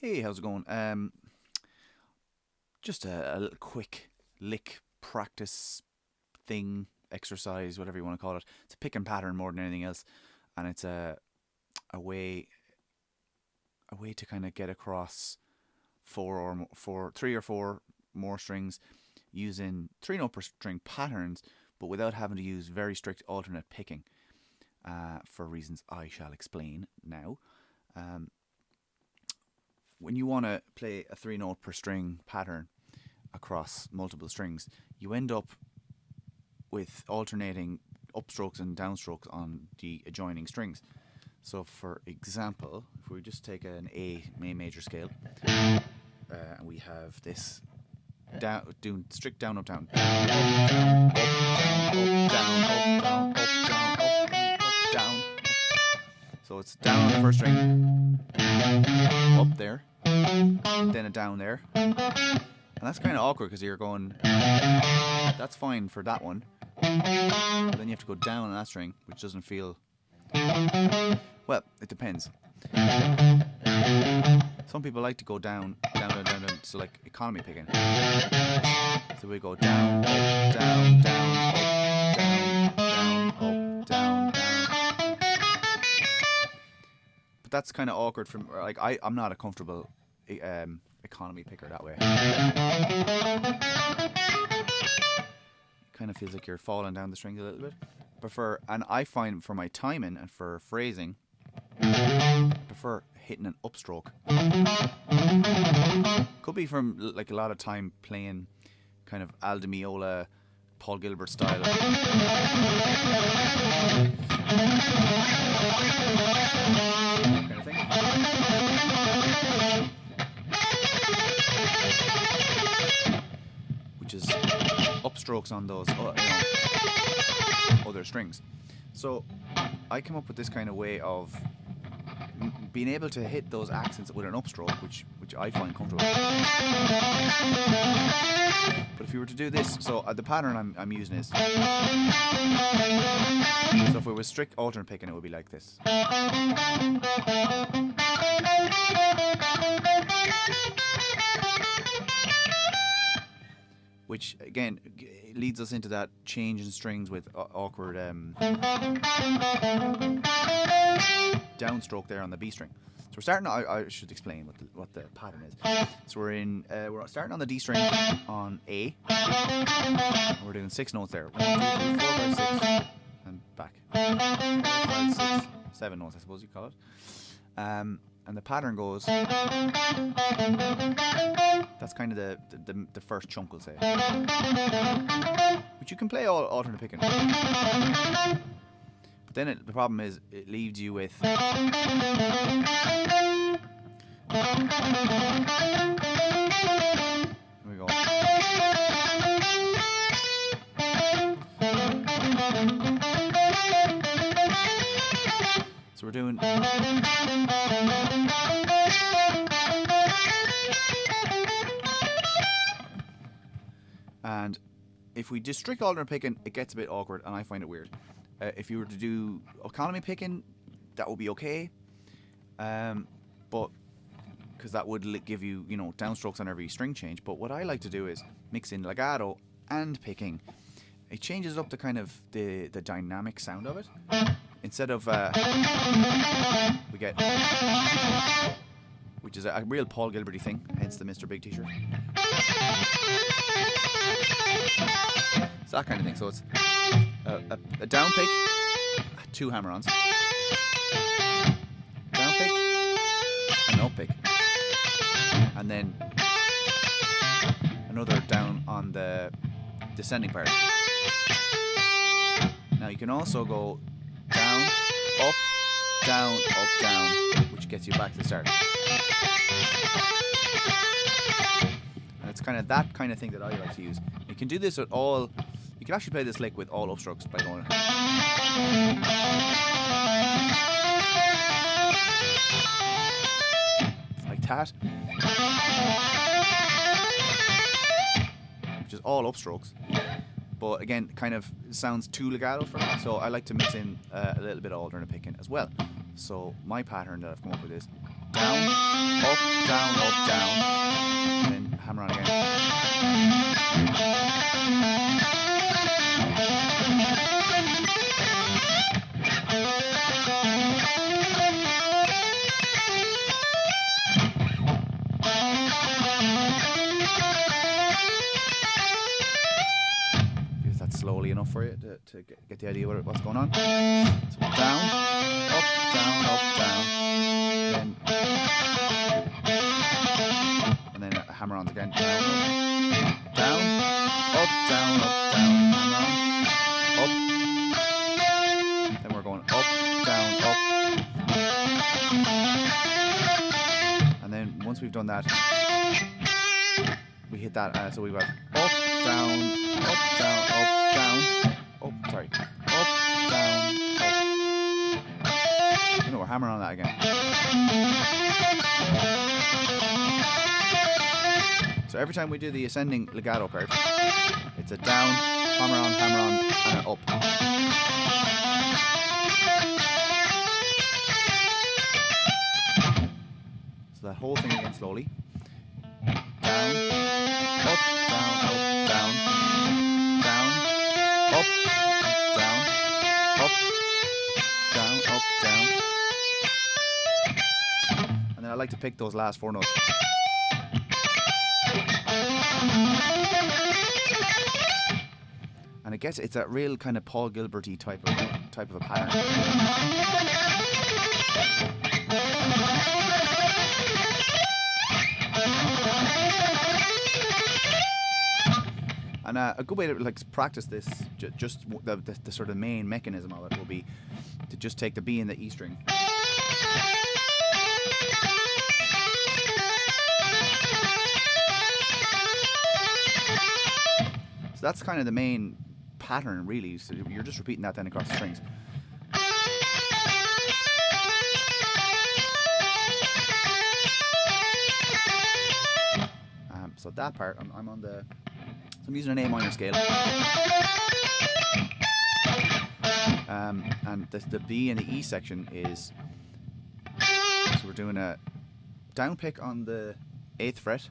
Hey, how's it going? Just a little quick lick practice thing, exercise, whatever you want to call it. It's a pick and pattern more than anything else, and it's a way a way to kind of get across three or four more strings using three note per string patterns, but without having to use very strict alternate picking. For reasons I shall explain now. Um, when you want to play a three note per string pattern across multiple strings, you end up with alternating upstrokes and downstrokes on the adjoining strings. So, for example, if we just take an A major scale, and we have this doing strict down, up, down, down, up, down, up, down, up, down, up, down, up, down. So it's down on the first string, up there, then a down there, and that's kind of awkward because you're going. That's fine for that one, but then you have to go down on that string, which doesn't feel. Well, it depends. Some people like to go down, down, down, down, down. So like economy picking. So we go down, up, down, down, up, down, down, up, down, down. But that's kind of awkward for like I'm not a comfortable economy picker that way. It kind of feels like you're falling down the strings a little bit. But I find for my timing and for phrasing, I prefer hitting an upstroke. Could be from like a lot of time playing kind of Al Di Meola, Paul Gilbert style. Kind of thing. Which is upstrokes on those other strings. So I came up with this kind of way of being able to hit those accents with an upstroke, which I find comfortable. But if you were to do this, so the pattern I'm using is, so if it was strict alternate picking, it would be like this. Which again leads us into that change in strings with awkward downstroke there on the B string. So we're starting. I should explain what the pattern is. So we're starting on the D string on A. And we're doing 6 notes there. 1, 2, 3, 4, 5, 6, and back. 4, 5, 6, 7 notes, I suppose you call it. And the pattern goes. That's kind of the first chunk, we'll say. Which you can play all alternate picking. But then the problem is it leaves you with. Here we go. So we're doing. And if we just strict alternate picking, it gets a bit awkward, and I find it weird. If you were to do economy picking, that would be okay, but because that would give you downstrokes on every string change. But what I like to do is mix in legato and picking. It changes up the kind of the dynamic sound of it. Instead of we get, which is a real Paul Gilberty thing, hence the Mr. Big T-shirt. It's that kind of thing. So it's a down pick, 2 hammer-ons, down pick, an up pick, and then another down on the descending part. Now you can also go down, up, down, which gets you back to the start. And it's kind of that kind of thing that I like to use. You can do this with all. You can actually play this lick with all upstrokes by going like that, which is all upstrokes. But again, kind of sounds too legato for me, so I like to mix in a little bit of alternate picking as well. So my pattern that I've come up with is down, up, down, and then hammer on again. If that's slowly enough for you to get the idea what's going on. So down, up, down, and then a hammer on again. Down, up, down, hammer on, up. Then we're going up, down, up. And then once we've done that, we hit that. So we've got up, down, up, down, up, down. Oh, sorry. Up, down, up. You know, we're hammering on that again. So every time we do the ascending legato part, it's a down, hammer on, and an up. So that whole thing again slowly. Down, up, down, down, down, up, down, up, down. And then I like to pick those last four notes. And it's that real kind of Paul Gilbert-y type of a pattern. And a good way to practice this, just the sort of main mechanism of it will be to just take the B and the E string. So that's kind of the main pattern, really. So you're just repeating that then across the strings. So that part, I'm on the. So I'm using an A minor scale. And the B and the E section is. So we're doing a down pick on the 8th fret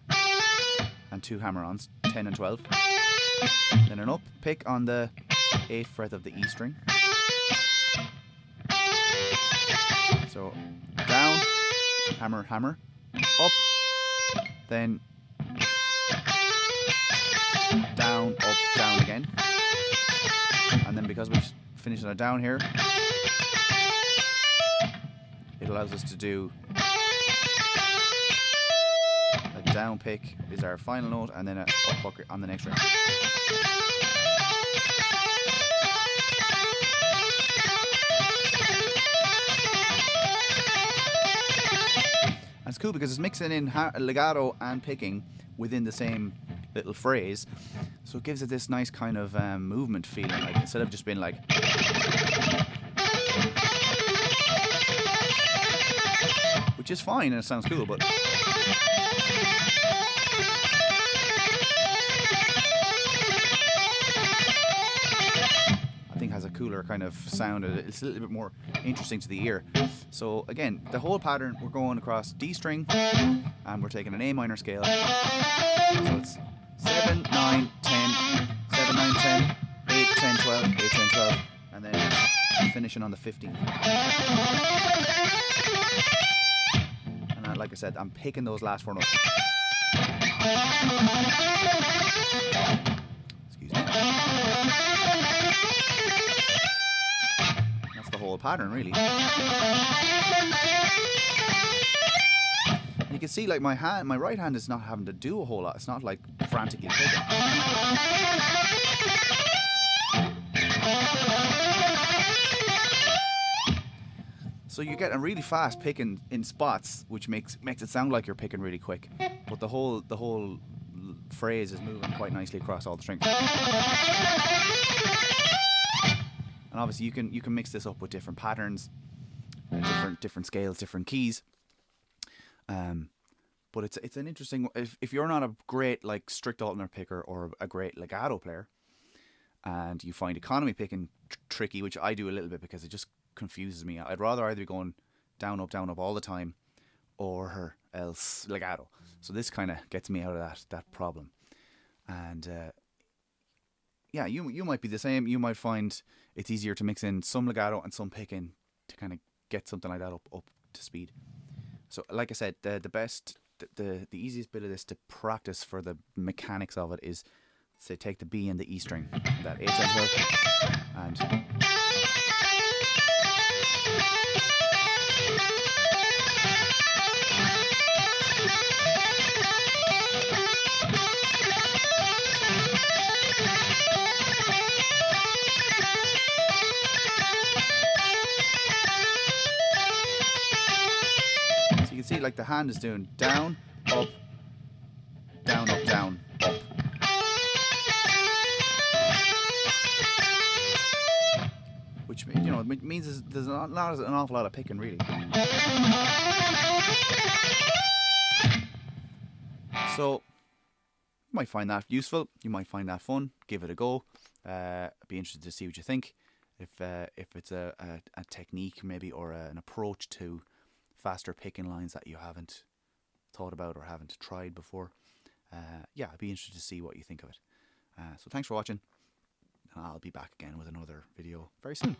and 2 hammer-ons, 10 and 12. Then an up pick on the 8th fret of the E string. So down, hammer, hammer, up, then down, up, down again. And then because we've finished on a down here, it allows us to do a down pick is our final note, and then a up pucker on the next ring. And it's cool because it's mixing in legato and picking within the same little phrase, so it gives it this nice kind of movement feeling, like instead of just being like. Which is fine and it sounds cool, but I think has a cooler kind of sound. It's a little bit more interesting to the ear. So again, the whole pattern, we're going across D string and we're taking an A minor scale. So it's 7, 9, 10, 7, 9, 10, 8, 10, 12, 8, 10, 12, and then finishing on the 15th. And like I said, I'm picking those last 4 notes. Excuse me. That's the whole pattern, really. And you can see, like, my right hand is not having to do a whole lot. It's not like frantically picking. So you get a really fast picking in spots, which makes it sound like you're picking really quick. But the whole phrase is moving quite nicely across all the strings. And obviously you can mix this up with different patterns, different scales, different keys. But it's an interesting. If you're not a great like strict alternate picker or a great legato player, and you find economy picking tricky, which I do a little bit because it just confuses me. I'd rather either be going down up all the time, or else legato. So this kind of gets me out of that problem. And yeah, you might be the same. You might find it's easier to mix in some legato and some picking to kind of get something like that up to speed. So like I said, the easiest bit of this to practice for the mechanics of it is, say, take the B and the E string, that 8/12, and so you can see like the hand is doing down, up, down, up, down, up. Which it means there's not an awful lot of picking really. So you might find that useful. You might find that fun. Give it a go. I'd be interested to see what you think. If it's a technique maybe, or an approach to faster picking lines that you haven't thought about or haven't tried before. Yeah, I'd be interested to see what you think of it. So thanks for watching. I'll be back again with another video very soon.